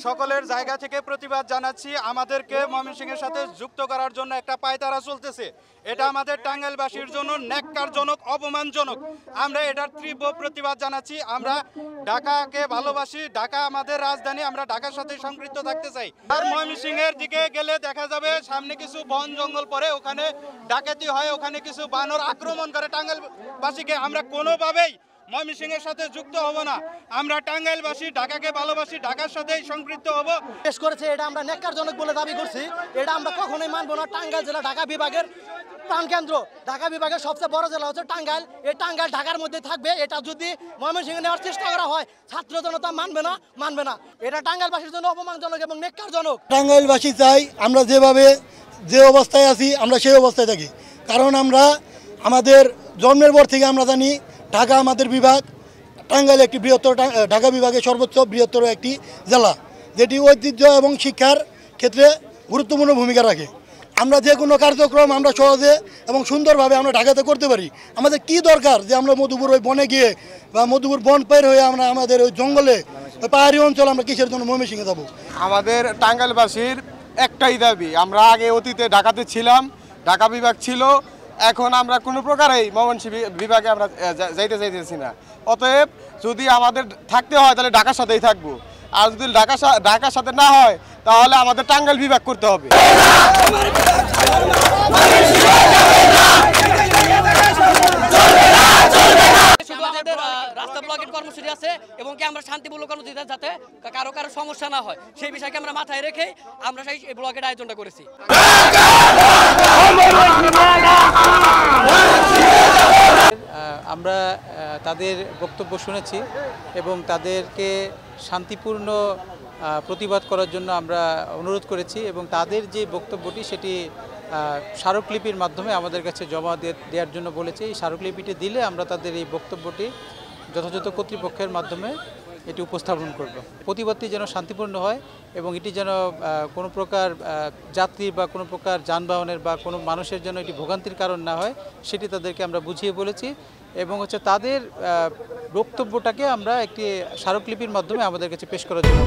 সকলের জায়গা থেকে প্রতিবাদ জানাচ্ছি। আমাদেরকে ময়মনসিংহের সাথে যুক্ত করার জন্য একটা পায়তারা চলতেছে। এটা আমাদের টাঙ্গাইলবাসীর জন্য ন্যাক্কারজনক, অপমানজনক। আমরা এটার তীব্র প্রতিবাদ জানাচ্ছি। আমরা ঢাকাকে ভালোবাসি, ঢাকা আমাদের রাজধানী, আমরা ঢাকার সাথে সম্পৃক্ত থাকতে চাই। আর ময়মনসিংহের দিকে গেলে দেখা যাবে সামনে কিছু বন জঙ্গল পড়ে, ওখানে ডাকাতি হয়, ওখানে কিছু বানর আক্রমণ করে টাঙ্গাইলবাসীকে। আমরা কোনোভাবেই ময়মনসিংহের সাথে যুক্ত হব না। আমরা টাঙ্গাইলবাসী, ঢাকাকে ভালোবাসি, ঢাকার সাথেই সম্পৃক্ত হব। পেশ করেছে, এটা আমরা ন্যাক্কারজনক বলে দাবি করছি। এটা আমরা কখনোই মানব না। টাঙ্গাইল জেলা ঢাকা বিভাগের প্রাণকেন্দ্র, ঢাকা বিভাগের সবচেয়ে বড় জেলা হচ্ছে টাঙ্গাইল। এই টাঙ্গাইল ঢাকার মধ্যে থাকবে। এটা যদি ময়মনসিংহে নেওয়ার চেষ্টা করা হয়, ছাত্র জনতা মানবে না। এটা টাঙ্গাইলবাসীর জন্য অপমানজনক এবং ন্যাক্কারজনক। টাঙ্গাইলবাসী চাই আমরা যে অবস্থায় আছি আমরা সেই অবস্থায় থাকি। কারণ আমরা আমাদের জন্মের পর থেকে আমরা জানি ঢাকা আমাদের বিভাগ। টাঙ্গাইল একটি বৃহত্তর, ঢাকা বিভাগের সর্বোচ্চ বৃহত্তর একটি জেলা, যেটি ঐতিহ্য এবং শিক্ষার ক্ষেত্রে গুরুত্বপূর্ণ ভূমিকা রাখে। আমরা যে কোনো কার্যক্রম আমরা সহজে এবং সুন্দরভাবে আমরা ঢাকাতে করতে পারি। আমাদের কি দরকার যে আমরা মধুপুর ওই বনে গিয়ে বা মধুপুর বন পার হয়ে আমরা আমাদের ওই জঙ্গলে পাহাড়ি অঞ্চল আমরা কিসের জন্য ময়মনসিংহে যাব? আমাদের টাঙ্গাইলবাসীর একটাই দাবি, আমরা আগে অতীতে ঢাকাতে ছিলাম, ঢাকা বিভাগ ছিল, এখন আমরা কোনো প্রকারেই ময়মনসিংহ বিভাগে আমরা যাইতেছি না। অতএব যদি আমাদের থাকতে হয় তাহলে ঢাকার সাথেই থাকবো, আর যদি ঢাকার সাথে না হয় তাহলে আমাদের টাঙ্গাইল বিভাগ করতে হবে। রাস্তা ব্লকের কর্মসূচি আছে এবং কি আমরা শান্তিপূর্ণ কর্মসূচি যাতে কারো সমস্যা না হয় সেই বিষয়কে আমরা মাথায় রেখে আমরা সেই ব্লকের আয়োজনটা করেছি। আমরা তাদের বক্তব্য শুনেছি এবং তাদেরকে শান্তিপূর্ণ প্রতিবাদ করার জন্য আমরা অনুরোধ করেছি এবং তাদের যে বক্তব্যটি সেটি স্মারকলিপির মাধ্যমে আমাদের কাছে জমা দেওয়ার জন্য বলেছি। এই স্মারকলিপিটি দিলে আমরা তাদের এই বক্তব্যটি যথাযথ কর্তৃপক্ষের মাধ্যমে এটি উপস্থাপন করব। প্রতিবাদটি যেন শান্তিপূর্ণ হয় এবং এটি যেন কোনো প্রকার যাত্রী বা কোনো প্রকার যানবাহনের বা কোনো মানুষের জন্য এটি ভোগান্তির কারণ না হয় সেটি তাদেরকে আমরা বুঝিয়ে বলেছি এবং তাদের বক্তব্যটাকে আমরা একটি স্মারকলিপির মাধ্যমে আমাদের কাছে পেশ করার জন্য